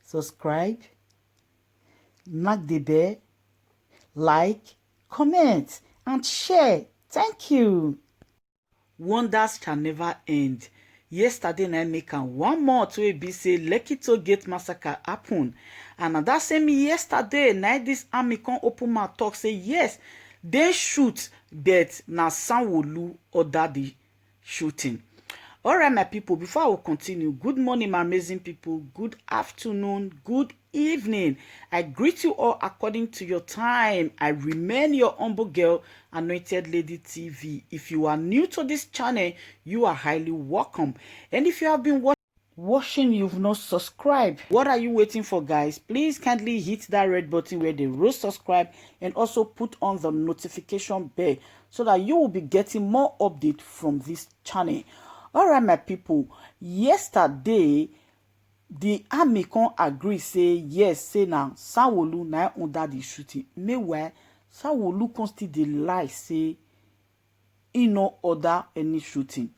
subscribe, knock the bell, like, comment, and share. Thank you. Wonders shall never end. Yesterday night make am 1 month wey be say Lekki toll gate massacre happen, and na that same yesterday night this army come open mouth talk say yes, they shoot, but na Sanwo order the shooting. All right, my people, before I will continue, good morning, my amazing people. Good afternoon, good evening. I greet you all according to your time. I remain your humble girl, Anointed Lady TV. If you are new to this channel, you are highly welcome. And if you have been watching, you've not subscribed, what are you waiting for, guys? Please kindly hit that red button where they wrote subscribe, and also put on the notification bell so that you will be getting more updates from this channel. All right, my people, yesterday the army can agree say yes, say now Sanwo na under the shooting. Meanwhile, Sanwo can still dey lie say he no order any shooting.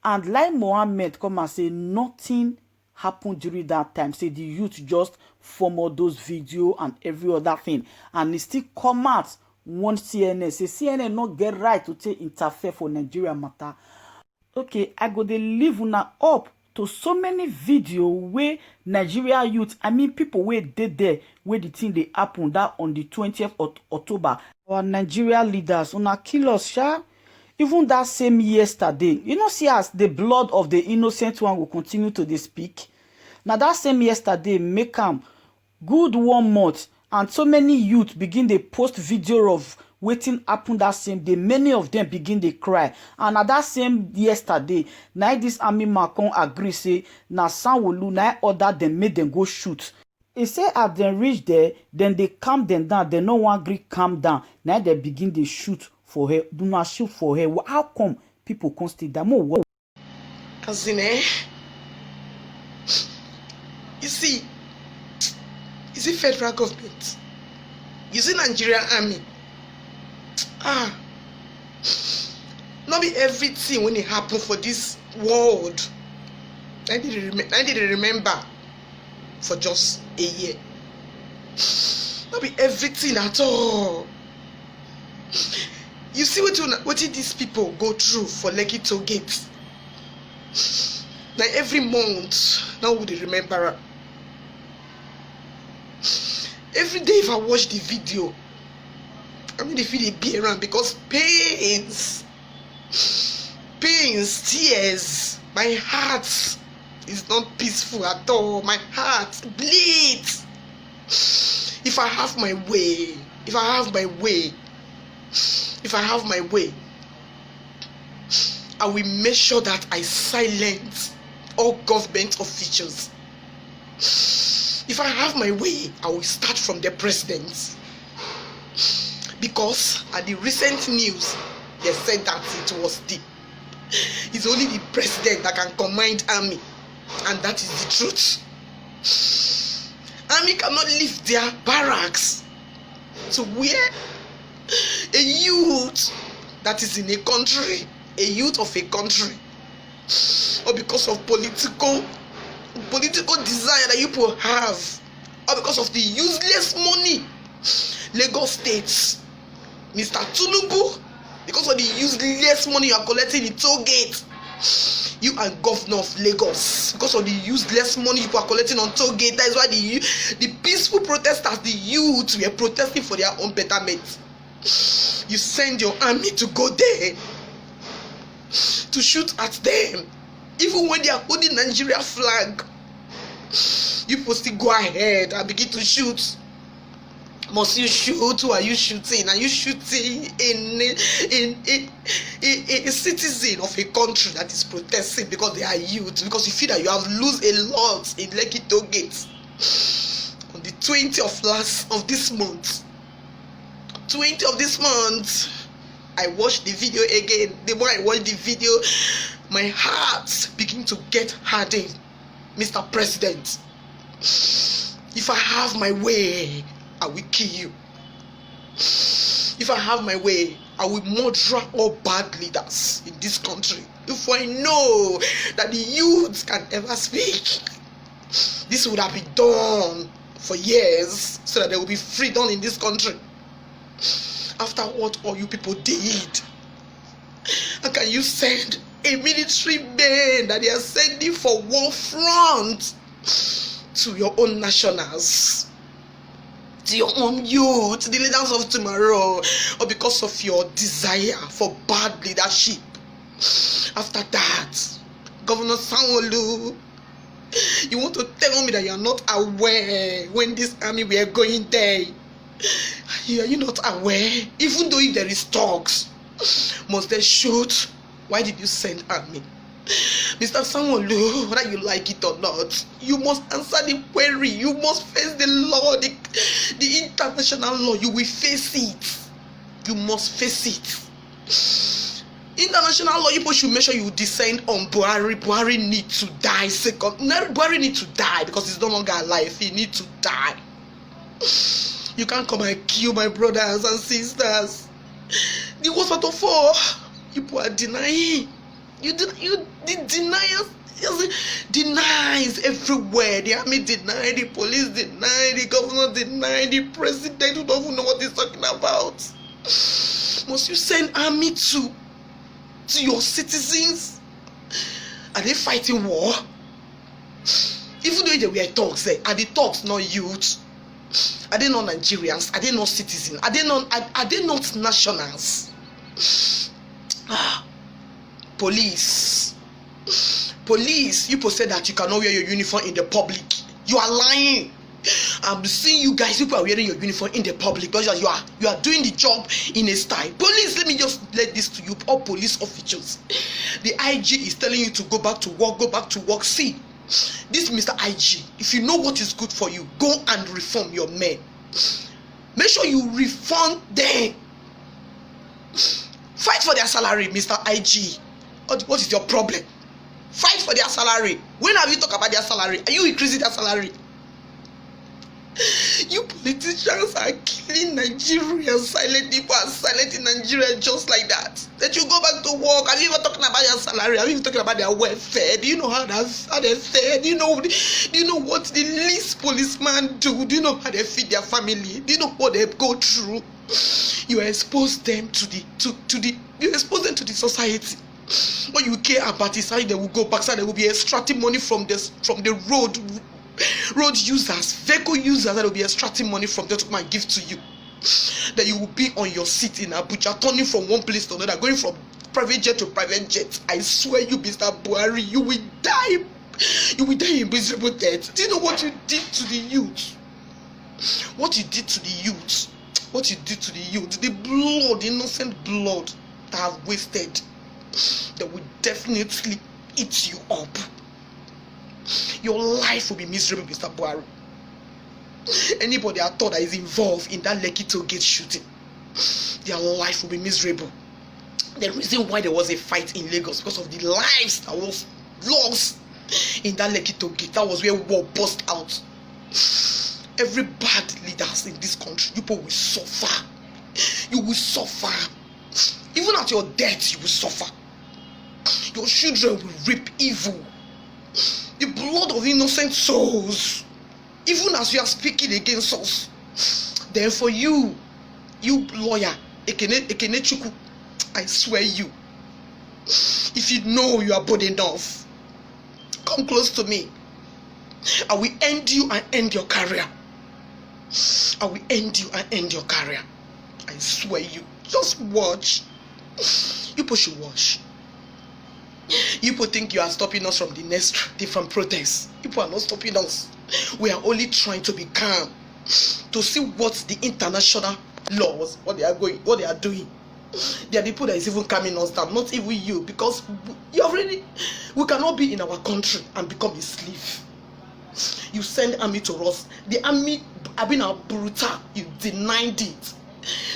And like Mohammed come and say nothing happened during that time. Say the youth just forward those video and every other thing, and he still come out one CNN say CNN not get right to take interfere for Nigeria matter. Okay, I go dey leave una up to so many video where Nigeria youth, I mean people wey dey there where the thing dey happen that on the 20th of October. Our Nigeria leaders una kill us, sha. Even that same yesterday, you know, see as the blood of the innocent one will continue to dey speak. Now that same yesterday make am good 1 month, and so many youth begin dey post video of wetin happen that same day. Many of them begin dey cry, and at that same yesterday na this army man come agree say na Sanwo na order them make them go shoot. He say as dem reach there, then they calm them down. They no wan gree calm down. Now they begin dey shoot for her. Do not shoot for her. How come people come still die? More as in you see federal government, you see Nigerian army. Not be everything when it happen for this world I need to remember for just a year. Not be everything at all. You see what these people go through for Lekki toll gate. Now every month now would they remember. Every day if I watch the video, I mean, they feel it be around because pains, tears. My heart is not peaceful at all. My heart bleeds. If I have my way, I will make sure that I silence all government officials. If I have my way, I will start from the president. Because at the recent news, they said that it's only the president that can command army, and that is the truth. Army cannot leave their barracks to where a youth that is in a country, a youth of a country, or because of political desire that you people have, or because of the useless money Lagos states, Mr. Tinubu, because of the useless money you are collecting in toll gate, you and governor of Lagos, because of the useless money you are collecting on toll gate, that is why the peaceful protesters, the youth, were protesting for their own betterment. You send your army to go there to shoot at them, even when they are holding Nigeria flag. You people still go ahead and begin to shoot. Must you shoot? Who are you shooting? Are you shooting a citizen of a country that is protesting because they are youth? Because you feel that you have lost a lot in Lekki toll gate on the 20th of this month. 20th of this month, I watched the video again. The more I watched the video, my heart began to get hardened. Mr. President, if I have my way, I will kill you. If I have my way, I will murder all bad leaders in this country. If I know that the youth can ever speak, This would have been done for years so that there will be freedom in this country. After what all you people did, how can you send a military man that they are sending for war front to your own nationals, to your own youth, the leaders of tomorrow, or because of your desire for bad leadership? After that, Governor Sanwo, you want to tell me that you are not aware when this army were going there? Are you not aware? Even though if there is talks, must they shoot? Why did you send army? Mr. Sanwo, whether you like it or not, you must answer the query. You must face the law, the international law. You will face it. You must face it. International law, you should make sure you descend on Buhari. Buhari need to die. Buhari need to die because he's no longer alive. He need to die. You can't come and kill my brothers and sisters. The worst part of all, people are denying. The deniers denies everywhere. The army deny, the police deny, the governor deny, the president who don't even know what he's talking about. Must you send army to your citizens? Are they fighting war? Even though they were talks, are the talks not youth? Are they not Nigerians? Are they not citizens? Are they not nationals? Police, you said that you cannot wear your uniform in the public. You are lying. I'm seeing you guys, people are wearing your uniform in the public because you are doing the job in a style. Police, let me just let this to you, all police officials. The IG is telling you to go back to work. See, this Mr. IG, if you know what is good for you, go and reform your men. Make sure you refund them. Fight for their salary, Mr. IG. What is your problem? Fight for their salary. When have you talked about their salary? Are you increasing their salary? You politicians are killing Nigerians silently. People are silent in Nigeria just like that. That you go back to work. Have you even talking about their salary? Have you even talking about their welfare? Do you know how they fare? Do you know what the least policeman do? Do you know how they feed their family? Do you know what they go through? You expose them to the society. What you care about is how they will go back, so they will be extracting money from the road users, vehicle users, that will be extracting money from them to come and give to you. That you will be on your seat in Abuja, turning from one place to another, going from private jet to private jet. I swear you, Mr. Buhari, you will die. You will die in miserable death. Do you know what you did to the youth? What you did to the youth? What you did to the youth? The blood, the innocent blood that have wasted, that will definitely eat you up. Your life will be miserable, Mr. Buhari. Anybody I thought that is involved in that Lekki toll gate shooting, their life will be miserable. The reason why there was a fight in Lagos because of the lives that was lost in that Lekki toll gate. That was where war burst out. Every bad leaders in this country, people will suffer. You will suffer. Even at your death, you will suffer. Your children will reap evil. The blood of innocent souls, even as you are speaking against us. Then for you lawyer, Ekene Chukwu, I swear you, if you know you are bold enough, come close to me. I will end you and end your career. I will end you and end your career. I swear you. Just watch. You people should watch. You people think you are stopping us from the next different protests. People are not stopping us. We are only trying to be calm, to see what the international laws, what they are doing. They are the people that is even calming us down, not even you, because we cannot be in our country and become a slave. You send army to us. The army have been brutal. You denied it.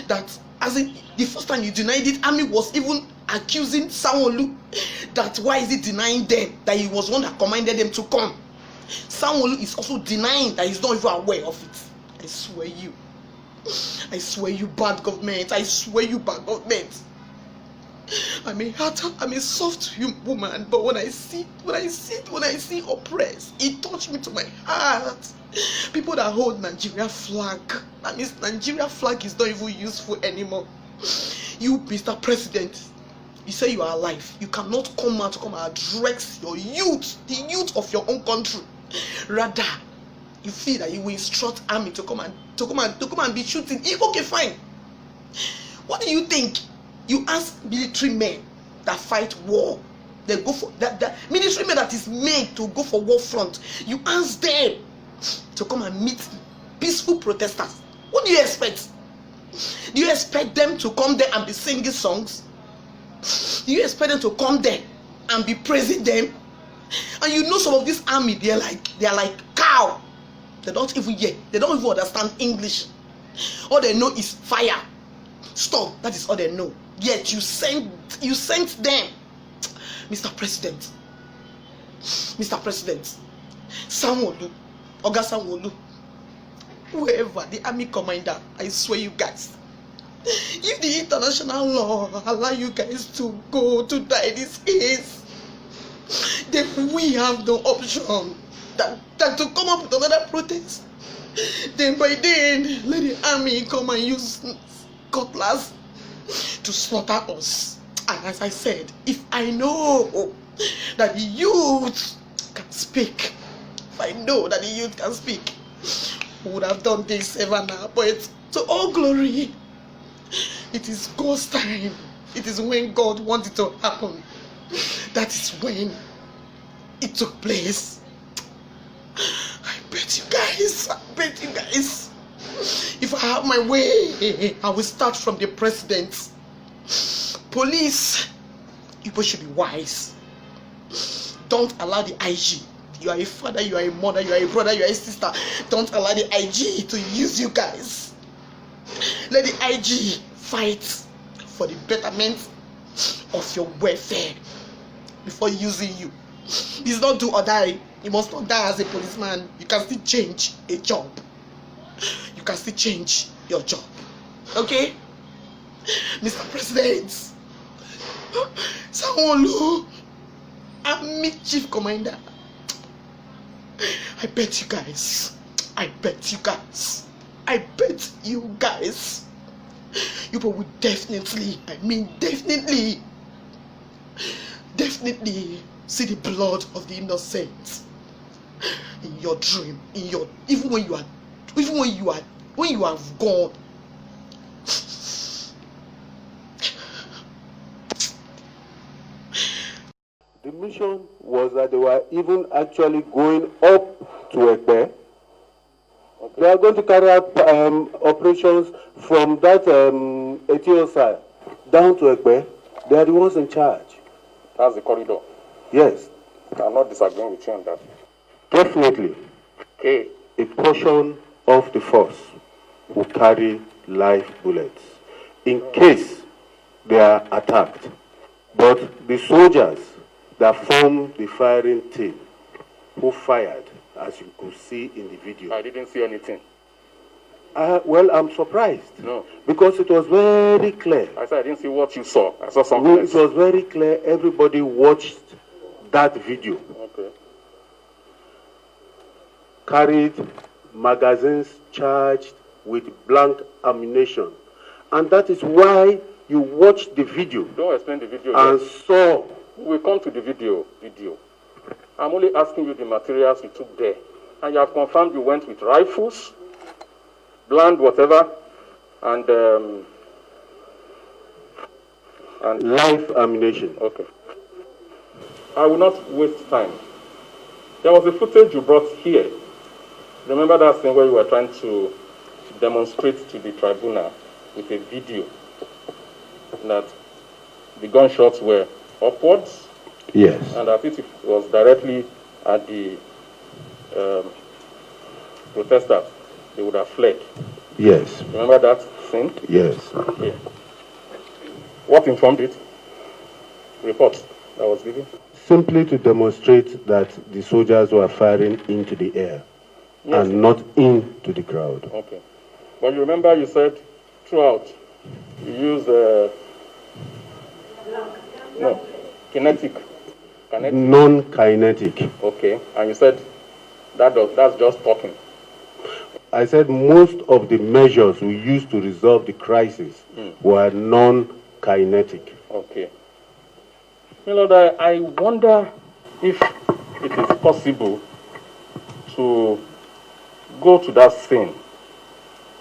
That as in the first time you denied it, army was even accusing Sanwo that why is he denying them, that he was one that commanded them to come. Sanwo is also denying that he's not even aware of it. I swear you bad government. I swear you bad government. I'm a soft woman, but when I see oppressed, it touched me to my heart. People that hold Nigeria flag, that means Nigeria flag is not even useful anymore. You, Mr. President, you say you are alive. You cannot come out to come and address your youth, the youth of your own country. Rather, you feel that you will instruct army to come and be shooting. Okay, fine. What do you think? You ask military men that fight war, they go for that military men that is made to go for war front. You ask them to come and meet peaceful protesters. What do you expect? Do you expect them to come there and be singing songs? Do you expect them to come there and be praising them? And you know some of this army, they are like cow. They don't even understand English. All they know is fire, storm. That is all they know. Yet you sent them. Mr. President, Sanwo, Oga Sanwo, whoever, the army commander, I swear you guys, if the international law allow you guys to go to die this case, then we have no option than to come up with another protest. Then by then, let the army come and use cutlass to slaughter us. And as I said, if I know that the youth can speak, we would have done this ever now. But to all glory, it is God's time. It is when God wanted it to happen. That is when it took place. I bet you guys, if I have my way, I will start from the president. Police, people should be wise. Don't allow the IG. You are a father, you are a mother, you are a brother, you are a sister. Don't allow the IG to use you guys. Let the IG fight for the betterment of your welfare before using you. It's not do or die. You must not die as a policeman. You can still change a job. You can still change your job. Okay? Mr. President, Sanwo, Army Chief Commander, I bet you guys, you will definitely see the blood of the innocent in your dream, even when you have gone. The mission was that they were even actually going up to Ekpe. Okay. They are going to carry out operations from that Ethiopia down to Ekpe. They are the ones in charge. That's the corridor. Yes. I'm not disagreeing with you on that. Definitely. Okay. A portion of the force will carry live bullets in case they are attacked. But the soldiers that formed the firing team who fired, as you could see in the video. I didn't see anything. Well, I'm surprised. No. Because it was very clear. I said I didn't see what you saw. I saw something else. It was very clear. Everybody watched that video. Okay. Carried magazines charged with blank ammunition. And that is why you watched the video. Don't explain the video and yet. Saw. We'll come to the video. I'm only asking you the materials you took there. And you have confirmed you went with rifles, bland whatever, and live ammunition. Okay. I will not waste time. There was a footage you brought here. Remember that thing where you were trying to demonstrate to the tribunal with a video that the gunshots were upwards? Yes. And that it was directly at the protesters, they would have fled. Yes. Remember that scene? Yes. Okay. What informed it? Report that was given? Simply to demonstrate that the soldiers were firing into the air. Yes. And not into the crowd. Okay. But you remember you said throughout you used No, kinetic. Non-kinetic. Okay, and you said that's just talking. I said most of the measures we used to resolve the crisis were non-kinetic. Okay. Lord, I wonder if it is possible to go to that scene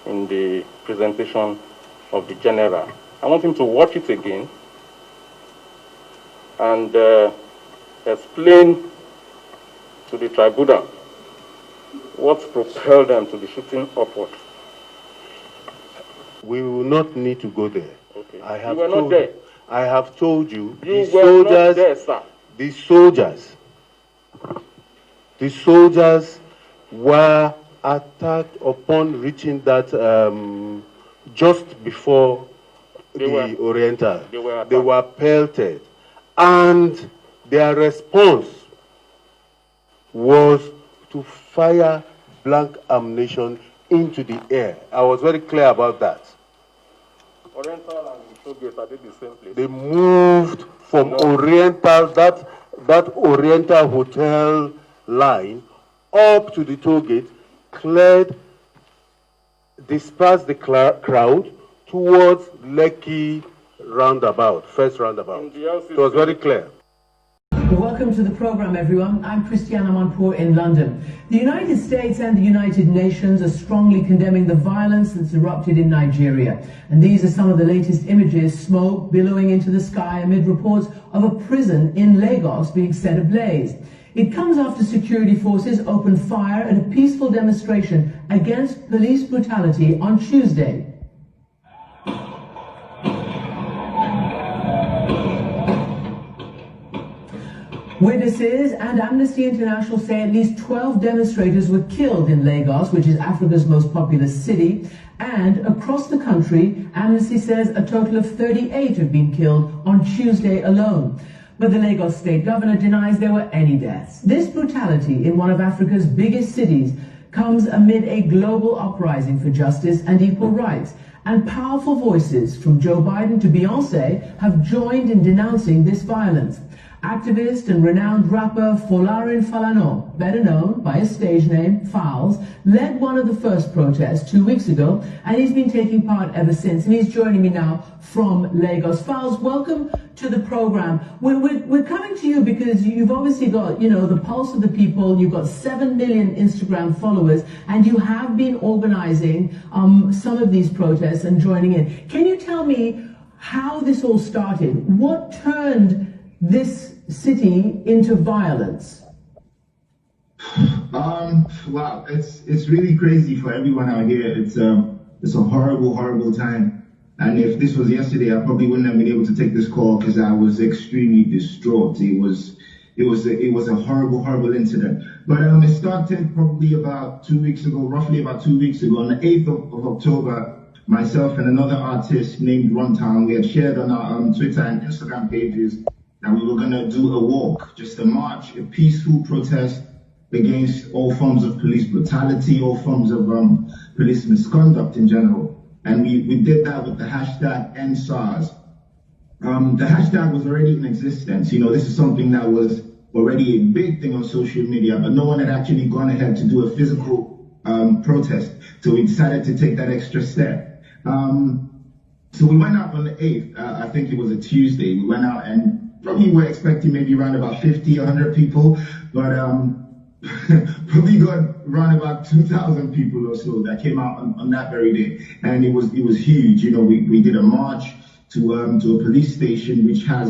in the presentation of the general. I want him to watch it again and explain to the tribunal what propelled them to be shooting upward. We will not need to go there. Okay. I You were not there. I have told you, You were not there, sir. the soldiers were attacked upon reaching that just before the Oriental. They were pelted, and their response was to fire blank ammunition into the air. I was very clear about that. Oriental and Showgate, are they the same place? They moved from Oriental, that Oriental hotel line, up to the toll gate, cleared, dispersed the crowd towards Lekki roundabout, first roundabout. It was very clear. Welcome to the program, everyone. I'm Christiana Manpour in London. The United States and the United Nations are strongly condemning the violence that's erupted in Nigeria. And these are some of the latest images: smoke billowing into the sky amid reports of a prison in Lagos being set ablaze. It comes after security forces opened fire at a peaceful demonstration against police brutality on Tuesday. Witnesses and Amnesty International say at least 12 demonstrators were killed in Lagos, which is Africa's most populous city. And across the country, Amnesty says a total of 38 have been killed on Tuesday alone. But the Lagos state governor denies there were any deaths. This brutality in one of Africa's biggest cities comes amid a global uprising for justice and equal rights. And powerful voices from Joe Biden to Beyonce have joined in denouncing this violence. Activist and renowned rapper Folarin Falana, better known by his stage name Falz, led one of the first protests 2 weeks ago, and he's been taking part ever since. And he's joining me now from Lagos. Falz, welcome to the program. We're coming to you because you've obviously got, the pulse of the people. You've got 7 million Instagram followers, and you have been organizing some of these protests and joining in. Can you tell me how this all started? What turned this city into violence? Wow, it's really crazy for everyone out here. It's a horrible time. And if this was yesterday, I probably wouldn't have been able to take this call because I was extremely distraught. It was a horrible incident. But it started probably about 2 weeks ago, roughly about 2 weeks ago, on the 8th of October. Myself and another artist named Runtown, we had shared on our Twitter and Instagram pages that we were going to do a walk, just a march, a peaceful protest against all forms of police brutality, all forms of police misconduct in general. And we did that with the hashtag #EndSARS. The hashtag was already in existence. This is something that was already a big thing on social media, but no one had actually gone ahead to do a physical protest. So we decided to take that extra step. So we went out on the 8th, I think it was a Tuesday. We went out and probably were expecting maybe around about 50, 100 people, but probably got around about 2,000 people or so that came out on that very day. And it was huge. We did a march to a police station which has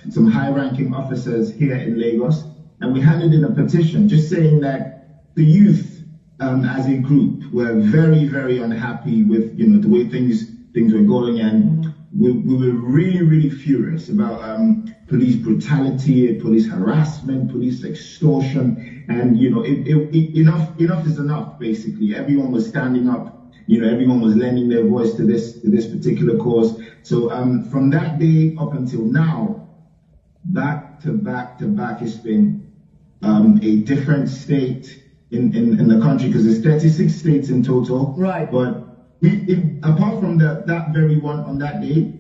some high-ranking officers here in Lagos, and we handed in a petition just saying that the youth as a group were very, very unhappy with the way things were going, and we were really furious about police brutality, police harassment, police extortion, and enough is enough. Basically, everyone was standing up. Everyone was lending their voice to this particular cause. So from that day up until now, back to back, it's been a different state in the country, because there's 36 states in total. Right. But apart from that very one on that day,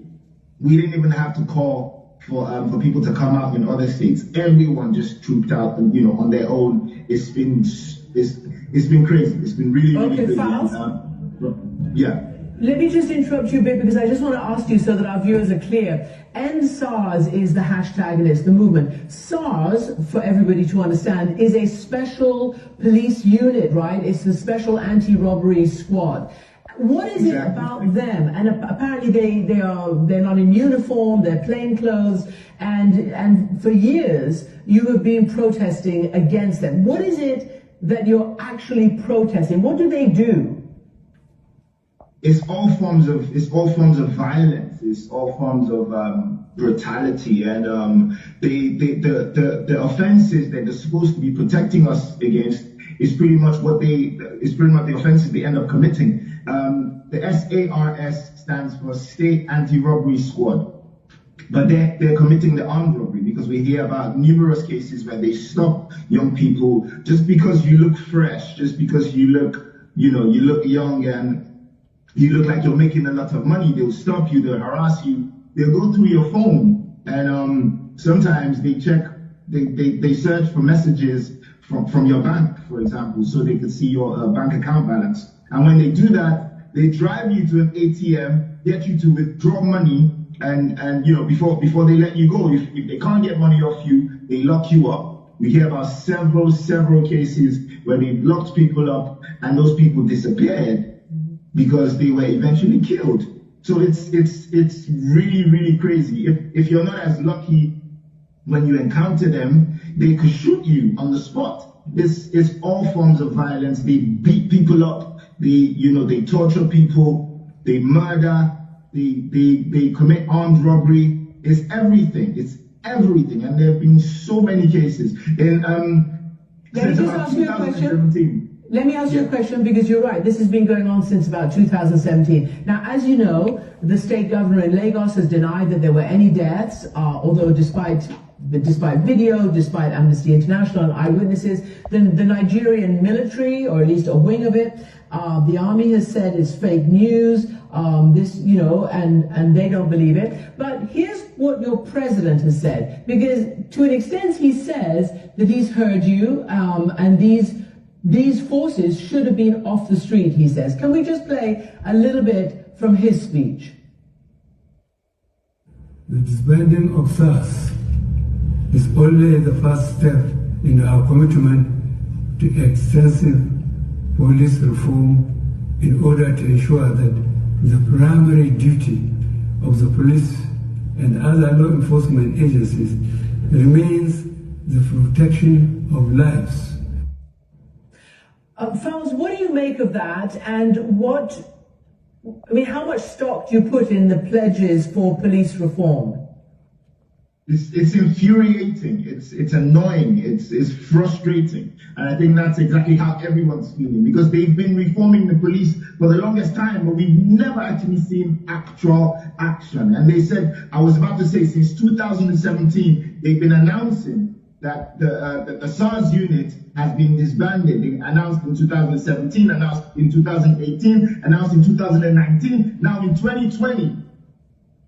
we didn't even have to call for people to come out in other states. Everyone just trooped out, and on their own. It's been crazy. It's been really crazy. Falz? Yeah. Let me just interrupt you a bit because I just want to ask you so that our viewers are clear. End SARS is the hashtag and it's the movement. SARS, for everybody to understand, is a special police unit, right? It's a special anti-robbery squad. What is it about them? And apparently they're not in uniform, they're plain clothes, and for years you have been protesting against them. What is it that you're actually protesting? What do they do? It's all forms of violence. It's all forms of brutality, and the offences that they're supposed to be protecting us against is pretty much the offences they end up committing. The SARS stands for State Anti-Robbery Squad, but they're committing the armed robbery, because we hear about numerous cases where they stop young people just because you look fresh, just because you look young and you look like you're making a lot of money. They'll stop you, they'll harass you, they'll go through your phone, and sometimes they search for messages from your bank, for example, so they could see your bank account balance. And when they do that, they drive you to an ATM, get you to withdraw money, and before they let you go, if they can't get money off you, they lock you up. We hear about several cases where they locked people up and those people disappeared because they were eventually killed. So it's really crazy. If you're not as lucky when you encounter them, they could shoot you on the spot. It's all forms of violence. They beat people up. They torture people. They murder. They commit armed robbery. It's everything. And there have been so many cases. Since about 2017. Let me ask you a question, because you're right, this has been going on since about 2017. Now, as you know, the state governor in Lagos has denied that there were any deaths, although despite video, despite Amnesty International and eyewitnesses, the Nigerian military, or at least a wing of it, the army has said it's fake news, and they don't believe it. But here's what your president has said, because to an extent he says that he's heard you, and these forces should have been off the street, he says. Can we just play a little bit from his speech? The disbanding of SARS is only the first step in our commitment to extensive police reform in order to ensure that the primary duty of the police and other law enforcement agencies remains the protection of lives. Falz, what do you make of that, and how much stock do you put in the pledges for police reform? It's infuriating, it's annoying, it's frustrating, and I think that's exactly how everyone's feeling, because they've been reforming the police for the longest time, but we've never actually seen actual action. And they said, I was about to say, since 2017, they've been announcing that the SARS unit has been disbanded. They announced in 2017, announced in 2018, announced in 2019, now in 2020.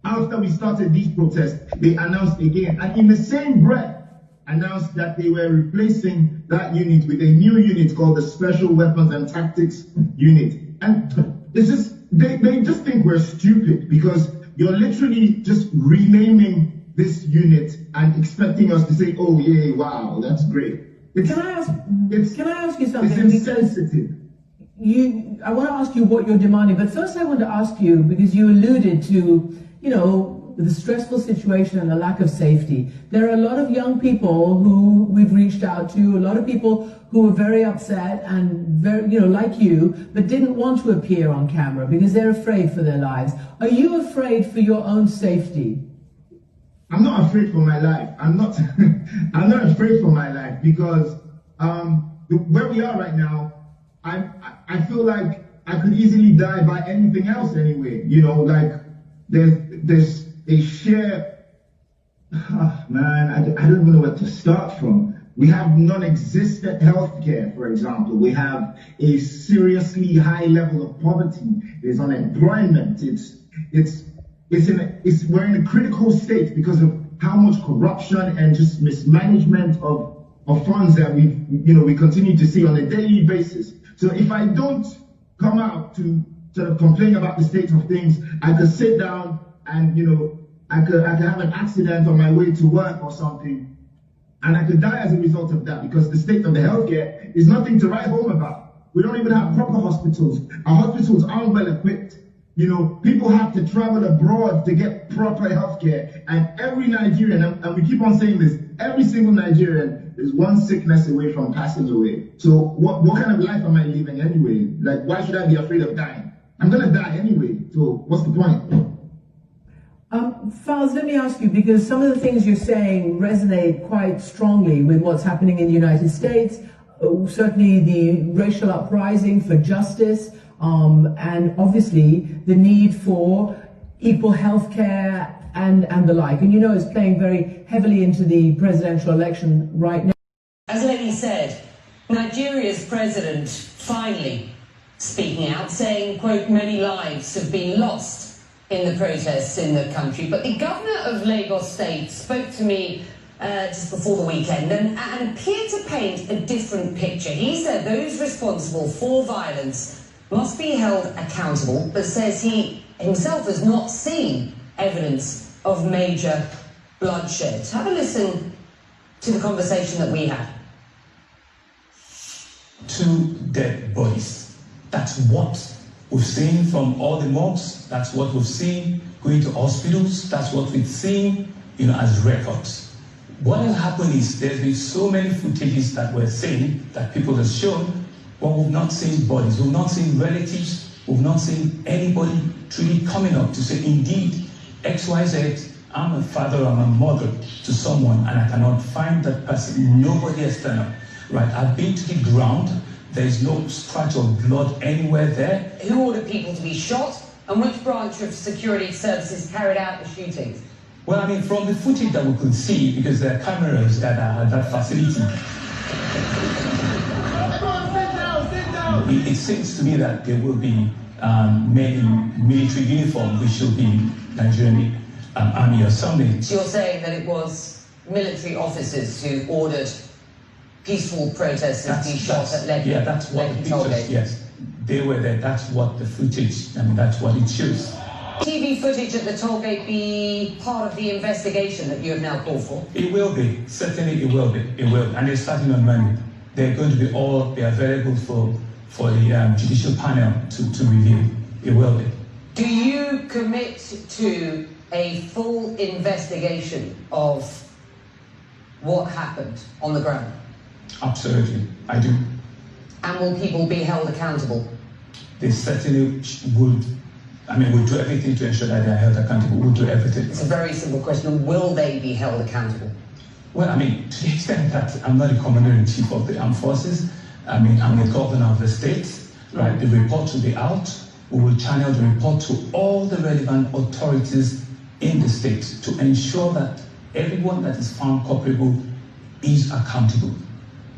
After we started these protests, they announced again, and in the same breath, announced that they were replacing that unit with a new unit called the Special Weapons and Tactics Unit. And it's just, they just think we're stupid, because you're literally just renaming this unit and expecting us to say, oh yeah, wow, that's great. Can I ask you something? It's insensitive. I want to ask you what you're demanding, but first I want to ask you, because you alluded to, the stressful situation and the lack of safety. There are a lot of young people who we've reached out to, a lot of people who are very upset and very, like you, but didn't want to appear on camera because they're afraid for their lives. Are you afraid for your own safety? I'm not afraid for my life. I'm not afraid for my life, because where we are right now, I feel like I could easily die by anything else anyway. There's a sheer, I don't even know where to start from. We have non-existent healthcare, for example. We have a seriously high level of poverty. There's unemployment. We're in a critical state because of how much corruption and just mismanagement of funds that we continue to see on a daily basis. So if I don't come out to sort of complain about the state of things, I could sit down and, I could have an accident on my way to work or something, and I could die as a result of that, because the state of the healthcare is nothing to write home about. We don't even have proper hospitals. Our hospitals aren't well equipped. People have to travel abroad to get proper healthcare, and every Nigerian, and we keep on saying this, every single Nigerian is one sickness away from passing away. So what kind of life am I living anyway? Like, why should I be afraid of dying? I'm gonna die anyway, so what's the point? Falz, let me ask you, because some of the things you're saying resonate quite strongly with what's happening in the United States, certainly the racial uprising for justice, and obviously the need for equal health care and the like. And it's playing very heavily into the presidential election right now. As Lekki said, Nigeria's president finally speaking out, saying, quote, many lives have been lost in the protests in the country. But the governor of Lagos State spoke to me just before the weekend and appeared to paint a different picture. He said those responsible for violence must be held accountable, but says he himself has not seen evidence of major bloodshed. Have a listen to the conversation that we had. 2 dead bodies. That's what we've seen from all the mobs. That's what we've seen going to hospitals. That's what we've seen, as records. What has happened is there's been so many footages that we're seeing, that people have shown, but we've not seen bodies. We've not seen relatives. We've not seen anybody truly coming up to say, indeed, XYZ, I'm a father, I'm a mother to someone, and I cannot find that person. Nobody has turned up. Right, I've been to the ground. There's no scratch of blood anywhere there. Who ordered people to be shot, and which branch of security services carried out the shootings? Well, from the footage that we could see, because there are cameras that are at that facility, it seems to me that there will be men in military uniform, which should be Nigerian army or something. So you're saying that it was military officers who ordered peaceful protesters be shot at Lekki? Yeah, that's what the pictures, yes. They were there, that's what the footage, that's what it shows. TV footage at the toll gate be part of the investigation that you have now called for? It will be, certainly it will be, and they're starting on Monday. They're going to be available for the judicial panel to review. It will be. Do you commit to a full investigation of what happened on the ground? Absolutely, I do. And will people be held accountable? They certainly would. We'll do everything to ensure that they are held accountable. We'll do everything. It's a very simple question. Will they be held accountable? Well, to the extent that I'm not the commander-in-chief of the armed forces, I'm the governor of the state, right? The report will be out. We will channel the report to all the relevant authorities in the state to ensure that everyone that is found culpable is accountable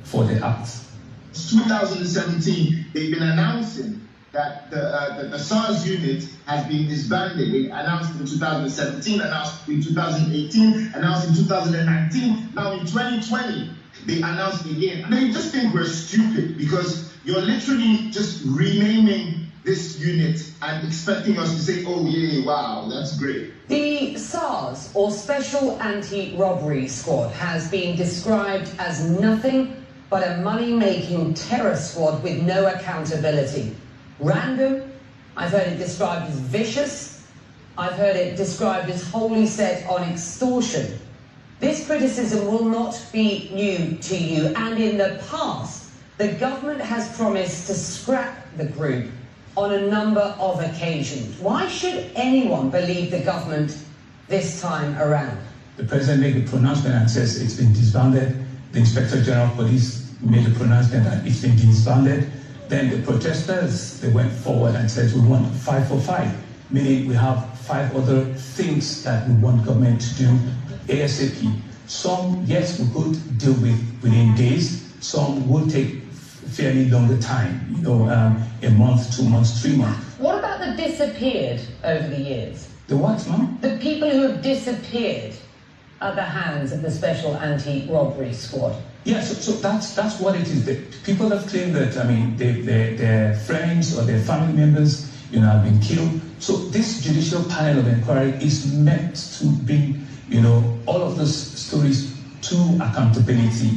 for their acts. 2017, they've been announcing that the SARS unit has been disbanded. They announced in 2017, announced in 2018, announced in 2019. Now in 2020, they announced again. And they just think we're stupid because you're literally just renaming this unit and expecting us to say, oh yeah, wow, that's great. The SARS, or Special Anti-Robbery Squad, has been described as nothing but a money-making terror squad with no accountability. Random, I've heard it described as vicious, I've heard it described as wholly set on extortion. This criticism will not be new to you, and in the past, the government has promised to scrap the group on a number of occasions. Why should anyone believe the government this time around? The president made a pronouncement and says it's been disbanded. The Inspector General of Police made a pronouncement that it's been disbanded. Then the protesters, they went forward and said we want 5 for 5, meaning we have 5 other things that we want government to do ASAP. Some, yes, we could deal with within days. Some will take fairly longer time, a month, 2 months, 3 months. What about the disappeared over the years? The what, ma'am? The people who have disappeared at the hands of the Special Anti-Robbery Squad? Yes, so that's what it is. People have claimed that, I mean, their friends or their family members, have been killed. So this judicial panel of inquiry is meant to bring, all of those stories to accountability,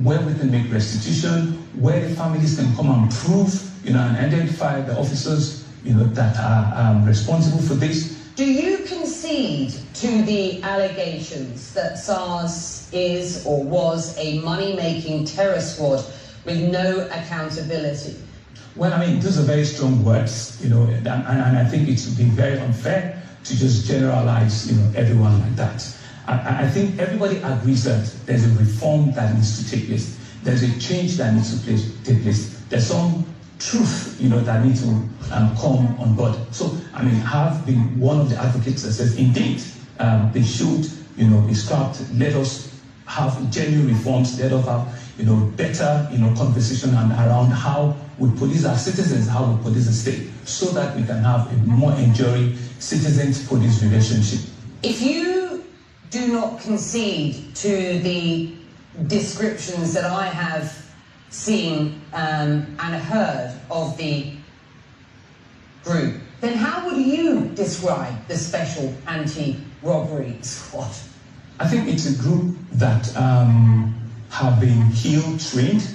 where we can make restitution, where the families can come and prove, and identify the officers, that are responsible for this. Do you concede to the allegations that SARS is or was a money-making terror squad with no accountability? Well, I mean, those are very strong words, and I think it would be very unfair to just generalize, everyone like that. I think everybody agrees that there's a reform that needs to take place. There's a change that needs to take place. There's some truth, that needs to come on board. So, I mean, I've been one of the advocates that says, indeed, they should, be scrapped. Let us have genuine reforms. Let us have, better, conversation around how we police our citizens, how we police the state, so that we can have a more enduring citizens-police relationship. If you do not concede to the descriptions that I have seen and heard of the group, then how would you describe the Special Anti-Robbery Squad? I think it's a group that have been ill-trained,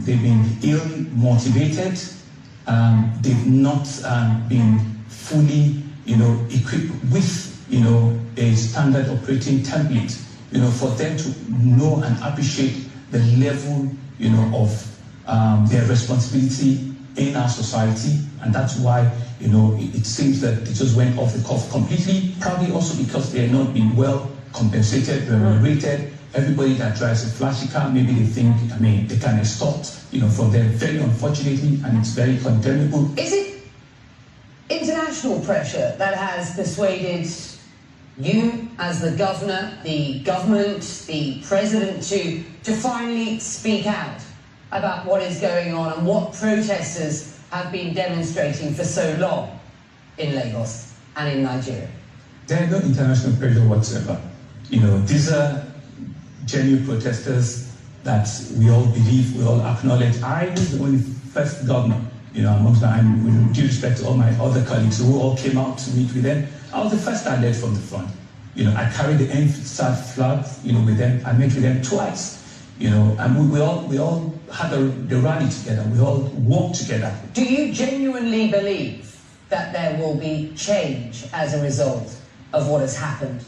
they've been ill-motivated, they've not been fully, equipped with, a standard operating template, for them to know and appreciate the level, of their responsibility in our society, and that's why, it seems that they just went off the cuff completely, probably also because they are not being well compensated, remunerated. Everybody that drives a flashy car, maybe they think, they can extort, from them, very unfortunately, and it's very condemnable. Is it international pressure that has persuaded you, as the governor, the government, the president, to finally speak out about what is going on and what protesters have been demonstrating for so long in Lagos and in Nigeria? There is no international pressure whatsoever. These are genuine protesters that we all believe, we all acknowledge. I was the only first governor, amongst them, with due respect to all my other colleagues who all came out to meet with them. I was the first that led from the front. I carried the NSAD flag, with them. I met with them twice, and we all had the rally together. We all walked together. Do you genuinely believe that there will be change as a result of what has happened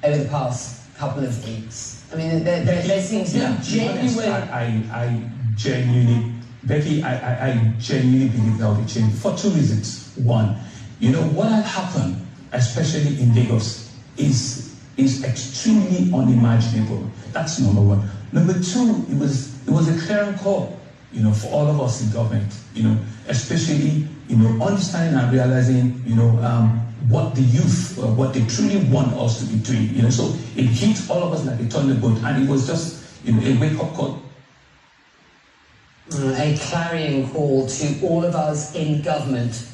over the past couple of weeks? I mean, there seems no genuine... I genuinely, Becky, I genuinely believe there will be change for two reasons. One, what had happened, especially in Lagos, is extremely unimaginable. That's number one. Number two, it was a clear call, for all of us in government, especially, understanding and realizing, what the youth, what they truly want us to be doing, so it hit all of us like a thunderbolt, and it was just, a wake-up call. A clarion call to all of us in government.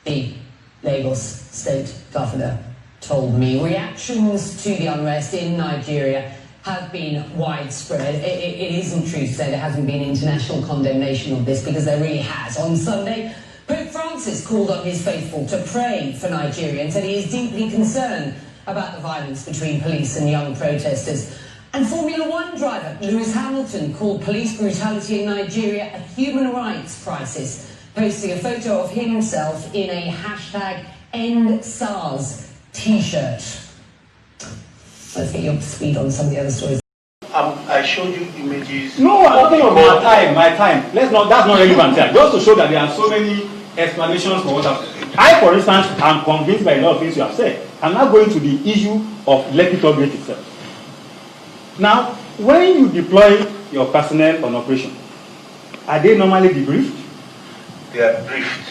The Lagos State Governor told me reactions to the unrest in Nigeria have been widespread. It isn't true to say there hasn't been international condemnation of this, because there really has. On Sunday, Pope Francis called on his faithful to pray for Nigeria and said he is deeply concerned about the violence between police and young protesters. And Formula One driver Lewis Hamilton called police brutality in Nigeria a human rights crisis, posting a photo of himself in a #EndSARS t-shirt. Let's get you up to speed on some of the other stories. I showed you images. No, I'm talking about my time. That's not relevant here. Just to show that there are so many explanations for what happened. I, for instance, am convinced by a lot of things you have said. I'm not going to the issue of Lekki toll gate itself. Now, when you deploy your personnel on operation, are they normally debriefed? They are briefed.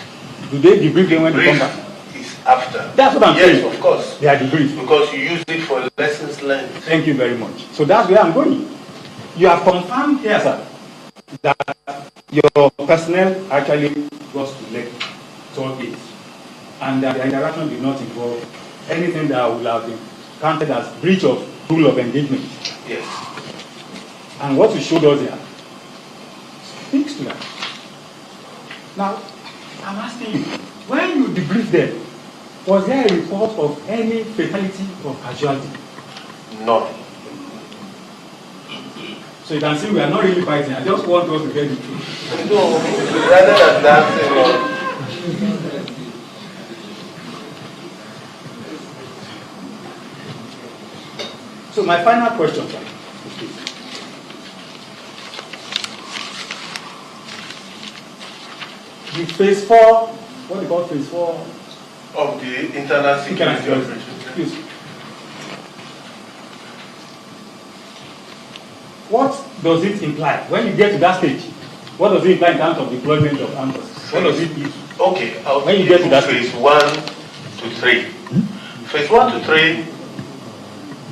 Do they debrief them when they come back? Is after. That's what I'm saying. Yes, of course. They are debriefed. Because you use it for lessons learned. Thank you very much. So that's where I'm going. You have confirmed here, sir, that your personnel actually goes to Lekki toll gate, and that the interaction did not involve anything that would have been counted as breach of rule of engagement. Yes. And what you showed us here speaks to that. Now, I'm asking you, when you debriefed them, was there a report of any fatality or casualty? None. So you can see we are not really fighting. I just want us to get the truth. No, rather than that, So my final question, sir, is the phase 4, what do you call phase 4? of the internal security operation. Please. What does it imply? When you get to that stage, what does it imply in terms of deployment of armed forces? What does it mean? Okay, when you get to that phase stage? 1 to 3. Phase 1 to 3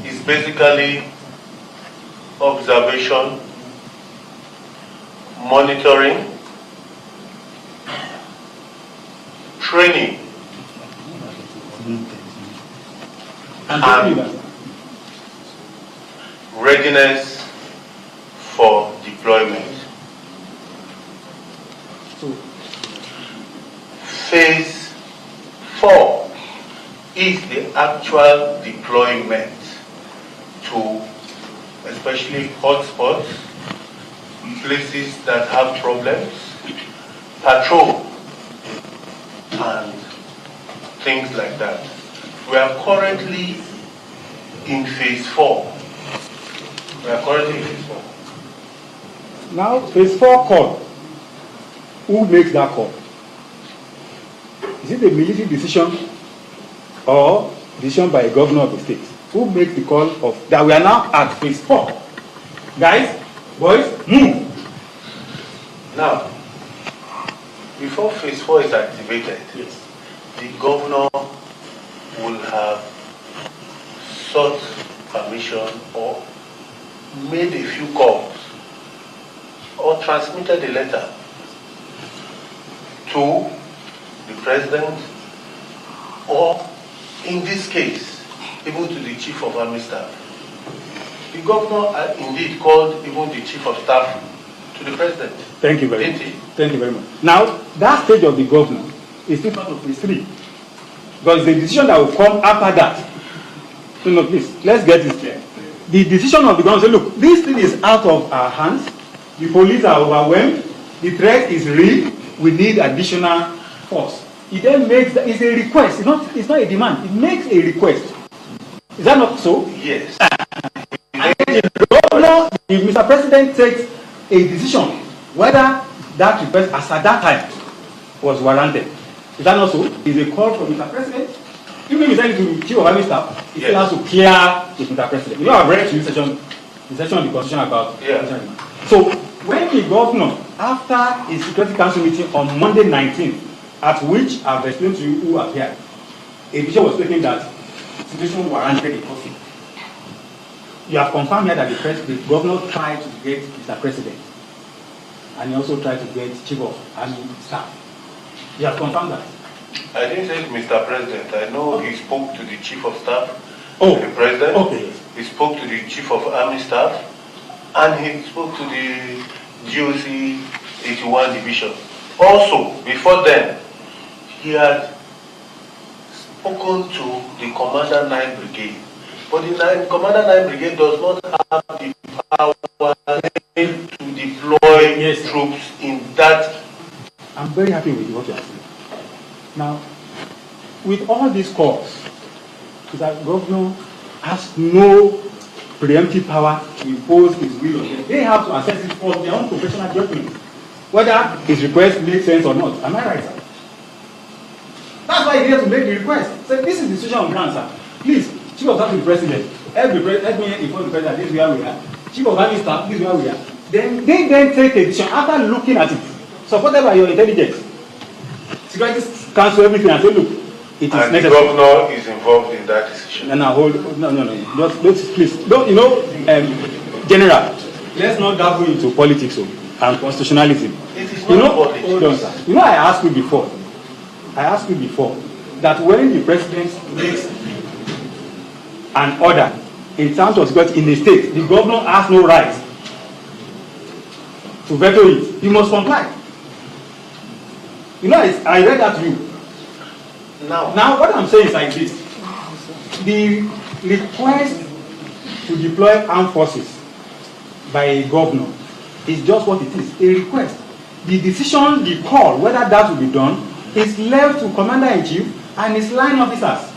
is basically observation, monitoring, training, and readiness for deployment. So, phase 4 is the actual deployment to especially hotspots, places that have problems, patrol, and things like that. We are currently in phase 4. Now, phase 4 call. Who makes that call? Is it a military decision or decision by a governor of the state? Who makes the call of that we are now at phase 4? Guys, boys, move. Now, before phase 4 is activated, yes, the governor will have sought permission or made a few calls or transmitted a letter to the president, or in this case, even to the chief of army staff. The governor indeed called even the chief of staff to the president. Thank you very much. Thank you very much. Now, that stage of the governor is still part of phase 3. Because the decision that will come after that, no, please, let's get this clear. The decision of the government, say, look, this thing is out of our hands, the police are overwhelmed, the threat is real, we need additional force. It then makes, it's a request, it's not a demand, it makes a request. Is that not so? Yes. And the governor, if Mr. President takes a decision, whether that request as at that time was warranted. Is that not so? Is a call from Mr. President. Even if you send it to Chief of Army Staff, it still has to clear with Mr. President. You know, I've read the section of the Constitution about. So when the governor, after a Security Council meeting on Monday 19th, at which I've explained to you who appeared, a decision was taken that the situation warranted a coffee. You have confirmed here that the governor tried to get Mr. President, and he also tried to get Chief of Army Staff. You have confirmed that? I didn't say Mr. President. I know he spoke to the Chief of Staff, the President. Okay. He spoke to the Chief of Army Staff, and he spoke to the GOC 81 Division. Also, before then, he had spoken to the Commander 9 Brigade. But the Commander 9 Brigade does not have the power to deploy troops in that. I'm very happy with what you are saying. Now, with all these calls, the governor has no preemptive power to impose his will on them. They have to assess it for their own professional judgment, whether his request makes sense or not. Am I right, sir? That's why he had to make the request. So this is the decision on ground, sir. Please, Chief of Staff to the President, let me inform the President, this is where we are. Chief of Army Staff, this is where we are. Then they take a decision after looking at it, supported by your intelligence, Security Council, everything, and say, look, it is necessary. And the governor is involved in that decision. No. Just please, don't, General, let's not dabble into politics and constitutionalism. It is not politics. Hold on, sir. I asked you before that when the president makes an order in terms of security in the state, the governor has no right to veto it. He must comply. You know, I read that to you. Now, what I'm saying is like this. The request to deploy armed forces by a governor is just what it is, a request. The decision, the call, whether that will be done, is left to Commander-in-Chief and his line officers.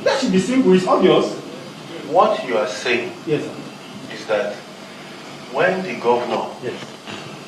That should be simple, it's obvious. What you are saying yes, sir, is that when the governor yes,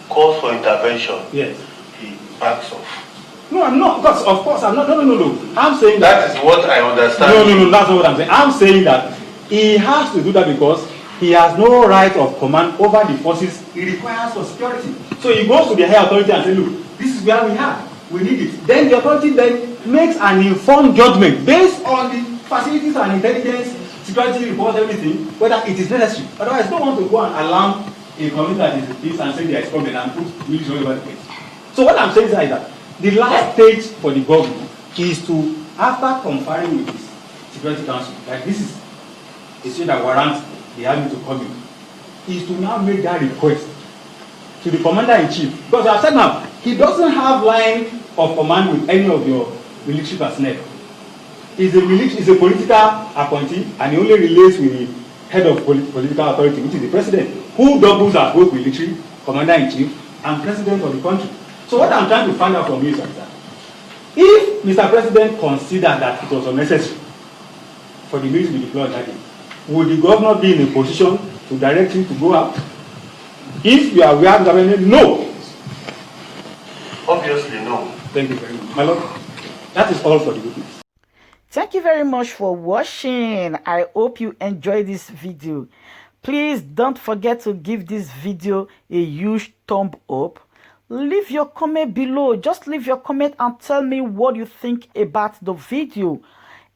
calls for intervention, yes, he backs off. No, I'm not. Because of course, I'm not. No. I'm saying that is what I understand. No. That's not what I'm saying. I'm saying that he has to do that because he has no right of command over the forces he requires for security. So he goes to the higher authority and says, "Look, this is where we are. We need it." Then the authority then makes an informed judgment based on the facilities and intelligence, security reports, everything, whether it is necessary. Otherwise, I don't want to go and alarm a community that is this and say there is problem and put military over the place. So what I'm saying is that the last stage for the government is to, after conferring with his security council, like this is a thing that warrants the army to come in, is to now make that request to the commander-in-chief. Because I've said now, he doesn't have line of command with any of your military personnel. He's a political appointee, and he only relates with the head of political authority, which is the president, who doubles as both military, commander-in-chief, and president of the country. So what I'm trying to find out from you is that if Mr. President considered that it was unnecessary for the military to be deployed that day, would the governor be in a position to direct him to go out? If you are aware of the government, no. Obviously, no. Thank you very much. My Lord, that is all for the witness. Thank you very much for watching. I hope you enjoyed this video. Please don't forget to give this video a huge thumb up. Leave your comment below. Just leave your comment and tell me what you think about the video.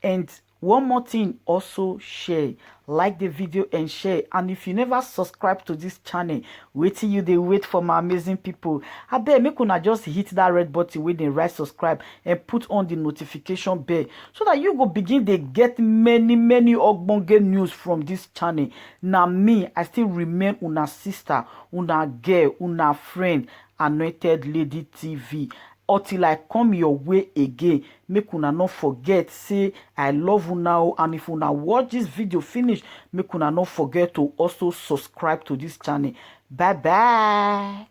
And one more thing, also share. Like the video and share. And if you never subscribe to this channel, wait till you wait for my amazing people. I beg make una just hit that red button with the right subscribe and put on the notification bell so that you go begin to get many ogbonge news from this channel. Now me, I still remain una sister, una girl, una friend, Anointed Lady TV. Until I come your way again, make una not forget, say I love una, and if una watch this video finish, make una not forget to also subscribe to this channel. Bye bye.